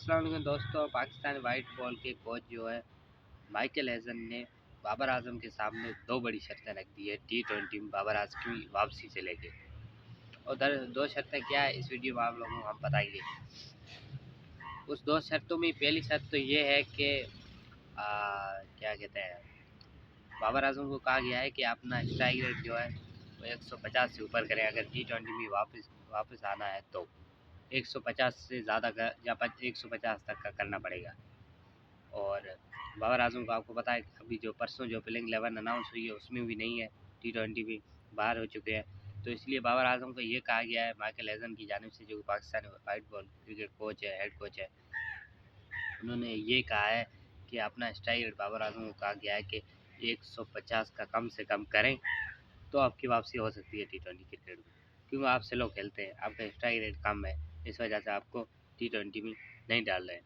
अस्सलाम वालेकुम दोस्तों। पाकिस्तान वाइट बॉल के कोच जो है माइकल हेजन ने बाबर आजम के सामने दो बड़ी शर्तें रख दी है T20 में बाबर आजम की वापसी से लेके। और दो शर्तें क्या है इस वीडियो में आप लोगों को हम बताएंगे। उस दो शर्तों में पहली शर्त तो ये है कि क्या कहते हैं, बाबर आजम को कहा गया है कि अपना स्ट्राइक रेट जो है वो 150 से ऊपर करें। अगर T20 में वापस आना है तो 150 से ज़्यादा का या 150 तक का करना पड़ेगा। और बाबर आजम को आपको पता है अभी जो परसों जो प्लेइंग 11 अनाउंस हुई है उसमें भी नहीं है, T20 भी बाहर हो चुके हैं। तो इसलिए बाबर आजम को ये कहा गया है माइकल हेजन की जानिब से, जो Pakistan white ball cricket coach है, हेड कोच है, उन्होंने ये कहा है कि अपना स्ट्राइक रेट बाबर आजम को कहा गया है कि 150 का कम से कम करें तो आपकी वापसी हो सकती है T20 क्रिकेट में, क्योंकि आप स्लो खेलते हैं, आपका स्ट्राइक रेट कम है, इस वजह से आपको T20 में नहीं डाल रहे हैं।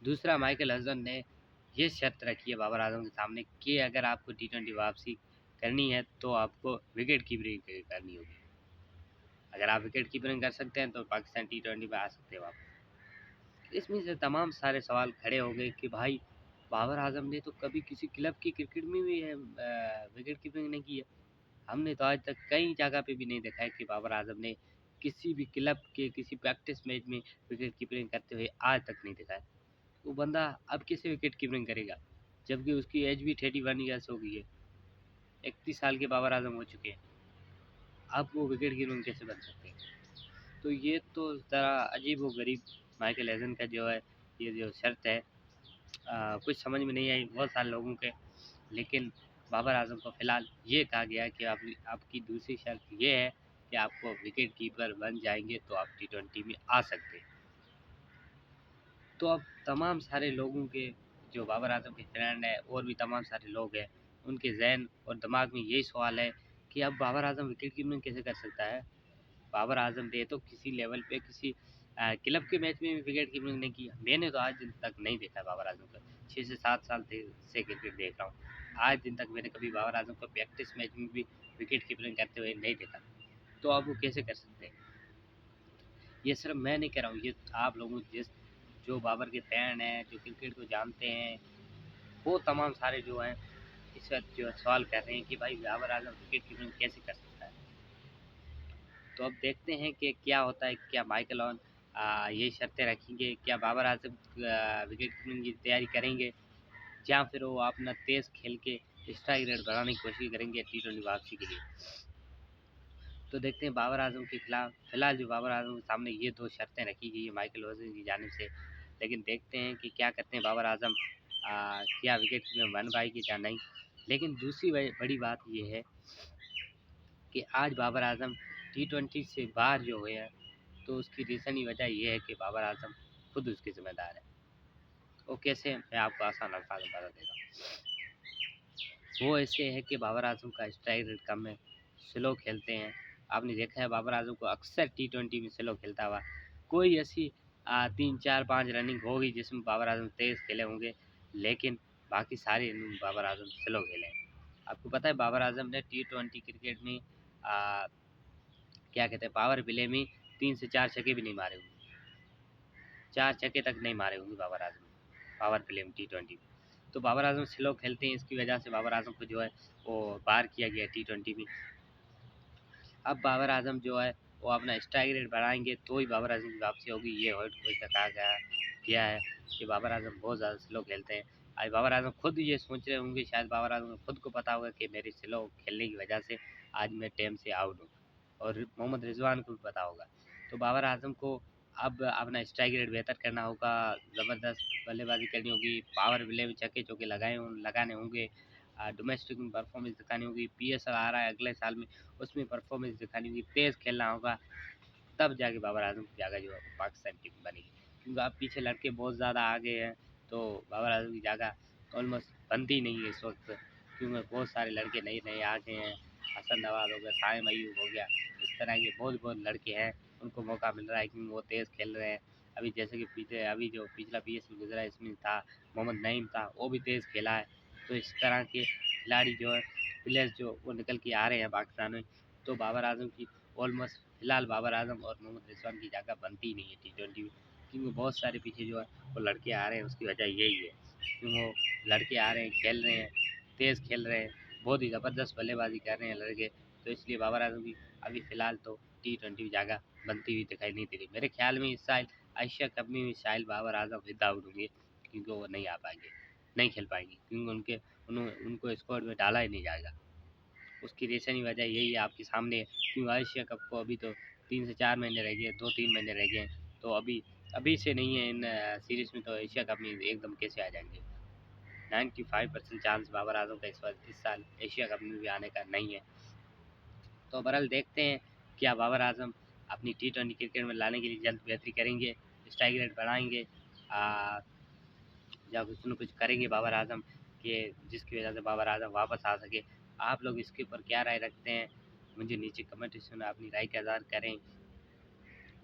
दूसरा, माइकल हसन ने ये शर्त रखी है बाबर आजम के सामने कि अगर आपको T20 वापसी करनी है तो आपको विकेट कीपिंग करनी होगी। अगर आप विकेट कीपिंग कर सकते हैं तो पाकिस्तान T20 में आ सकते हो आप। इसमें से तमाम सारे सवाल खड़े हो गए कि भाई बाबर आजम ने तो कभी किसी क्लब की क्रिकेट में भी विकेट कीपिंग नहीं की है। हमने तो आज तक कई जगह पे भी नहीं देखा है कि बाबर आजम ने किसी भी क्लब के किसी प्रैक्टिस मैच में विकेट कीपिंग करते हुए आज तक नहीं देखा है। वो बंदा अब कैसे विकेट कीपिंग करेगा, जबकि उसकी एज भी 31 ईयर्स हो गई है, 31 साल के बाबर आजम हो चुके हैं। अब वो विकेट कीपिंग कैसे बन सकते हैं? तो ये तो ज़रा अजीब व गरीब माइकल हेजन का जो है ये जो शर्त है, कुछ समझ में नहीं आई बहुत सारे लोगों के। लेकिन बाबर आजम को फ़िलहाल ये कहा गया है कि आपकी दूसरी शर्त ये है कि आपको विकेट कीपर बन जाएंगे तो आप T20 में आ सकते हैं। तो अब तमाम सारे लोगों के, जो बाबर आजम के फ्रेंड है और भी तमाम सारे लोग हैं, उनके जहन और दिमाग में यही सवाल है कि अब बाबर आजम विकेट कीपिंग कैसे कर सकता है। बाबर आजम ने तो किसी लेवल पे किसी क्लब के मैच में भी विकेट कीपिंग नहीं की। मैंने तो आज दिन तक नहीं देखा बाबर आजम का, 6 से 7 साल से क्रिकेट देख रहा हूँ, आज दिन तक मैंने कभी बाबर आजम को प्रैक्टिस मैच में भी विकेट कीपिंग करते हुए नहीं देखा। तो अब वो कैसे कर सकते हैं? ये सिर्फ मैं नहीं कह रहा हूँ, ये आप लोगों जिस जो बाबर के फैन हैं, जो क्रिकेट को जानते हैं, वो तमाम सारे जो हैं इस वक्त जो है सवाल कर रहे हैं कि भाई बाबर आजम विकेट कीपिंग कैसे कर सकता है। तो अब देखते हैं कि क्या होता है, क्या माइकल ऑन ये शर्तें रखेंगे, क्या बाबर आजम विकेट कीपिंग की तैयारी करेंगे, या फिर वो अपना तेज़ खेल के स्ट्राइक रेट बढ़ाने की कोशिश करेंगे T20 वापसी के लिए। तो देखते हैं बाबर आजम के खिलाफ फिलहाल जो बाबर आजम के सामने ये दो शर्तें रखी गई है माइकल ओजन की जानिब से। लेकिन देखते हैं कि क्या करते हैं बाबर आजम, क्या विकेट में बन पाएगी या नहीं। लेकिन दूसरी बड़ी बात ये है कि आज बाबर आजम T20 से बाहर जो हुए हैं, तो उसकी रीज़न ही वजह ये है कि बाबर आजम खुद उसके ज़िम्मेदार है। वो कैसे, मैं आपको आसान अल्फाज में बता देता हूँ। वो ऐसे है कि बाबर आजम का स्ट्राइक रेट कम है, स्लो खेलते हैं। आपने देखा है बाबर आजम को अक्सर T20 में स्लो खेलता हुआ। कोई ऐसी 3 4 5 रनिंग होगी जिसमें बाबर आजम तेज़ खेले होंगे, लेकिन बाकी सारे इनिंग बाबर आजम स्लो खेले हैं। आपको पता है बाबर आजम ने T20 क्रिकेट में आ, क्या कहते हैं, पावर प्ले में 3 से 4 छक्के भी नहीं मारे होंगे, 4 छक्के तक नहीं मारे होंगे बाबर आजम ने पावर प्ले में T20 में। तो बाबर आजम स्लो खेलते हैं, इसकी वजह से बाबर आजम को जो है वो बाहर किया गया T20 में। अब बाबर आजम जो है वो अपना स्ट्राइक रेट बढ़ाएंगे तो ही बाबर आजम की वापसी होगी। ये हेड कोच का कहा गया है कि बाबर आजम बहुत ज़्यादा स्लो खेलते हैं। आज बाबर आजम खुद ये सोच रहे होंगे, शायद बाबर आजम को खुद को पता होगा कि मेरे स्लो खेलने की वजह से आज मैं टीम से आउट हूँ, और मोहम्मद रिजवान को भी पता होगा। तो बाबर आजम को अब अपना स्ट्राइक रेट बेहतर करना होगा, ज़बरदस्त बल्लेबाजी करनी होगी, पावर प्ले में छक्के चौके लगाने होंगे, डोमेस्टिक में परफॉर्मेंस दिखानी होगी, PSL आ रहा है अगले साल में, उसमें परफॉर्मेंस दिखानी होगी, तेज़ खेलना होगा, तब जाके बाबर आजम की जगह जो है पाकिस्तान टीम बनेगी। क्योंकि अब पीछे लड़के बहुत ज़्यादा आ गए हैं, तो बाबर आजम की जगह ऑलमोस्ट बनती नहीं है इस वक्त, क्योंकि बहुत सारे लड़के नए नए आ गए हैं। हसन नवाज हो गया, साइम अयूब हो गया, इस तरह के बहुत बहुत लड़के हैं, उनको मौका मिल रहा है क्योंकि वो तेज़ खेल रहे हैं। अभी जैसे कि पीछे अभी जो पिछला PSL गुजरा है इसमें था मोहम्मद नईम था, वो भी तेज़ खेला है। तो इस तरह के खिलाड़ी जो है, प्लेयर्स जो वो निकल के आ रहे हैं पाकिस्तान में। तो बाबर आजम की ऑलमोस्ट फिलहाल बाबर आजम और मोहम्मद रिजवान की जगह बनती ही नहीं है T20 में। क्योंकि बहुत सारे पीछे जो है वो लड़के आ रहे हैं, उसकी वजह यही है क्योंकि वो लड़के आ रहे हैं, खेल रहे हैं, तेज़ खेल रहे हैं, बहुत ही ज़बरदस्त बल्लेबाजी कर रहे हैं लड़के। तो इसलिए बाबर आजम की अभी फ़िलहाल तो T20 जगह बनती हुई दिखाई नहीं दे रही। मेरे ख्याल में इस साल एशिया कप में भी शायद बाबर आजम विदाउट होंगे, क्योंकि वो नहीं आ पाएंगे, नहीं खेल पाएंगे, क्योंकि उनको स्क्वाड में डाला ही नहीं जाएगा। उसकी रीज़न ही वजह यही है आपके सामने है, क्योंकि एशिया कप को अभी तो 3 से 4 महीने रह गए, 2-3 महीने रह गए हैं। तो अभी अभी से नहीं है इन सीरीज़ में, तो एशिया कप में एकदम कैसे आ जाएंगे। 95% चांस बाबर आजम का इस साल एशिया कप में भी आने का नहीं है। तो बहरहाल देखते हैं क्या बाबर आजम अपनी T20 क्रिकेट में लाने के लिए जल्द बेहतरी करेंगे, स्ट्राइक रेट बढ़ाएंगे, या कुछ न कुछ करेंगे बाबर आजम के, जिसकी वजह से बाबर आजम वापस आ सके। आप लोग इसके ऊपर क्या राय रखते हैं, मुझे नीचे कमेंट सेक्शन में अपनी राय का इज़हार करें।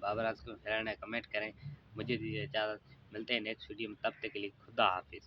बाबर आजम को फैन है कमेंट करें। मुझे दीजिए इजाज़त, मिलते हैं नेक्स्ट वीडियो में, तब तक के लिए खुदा हाफिज़।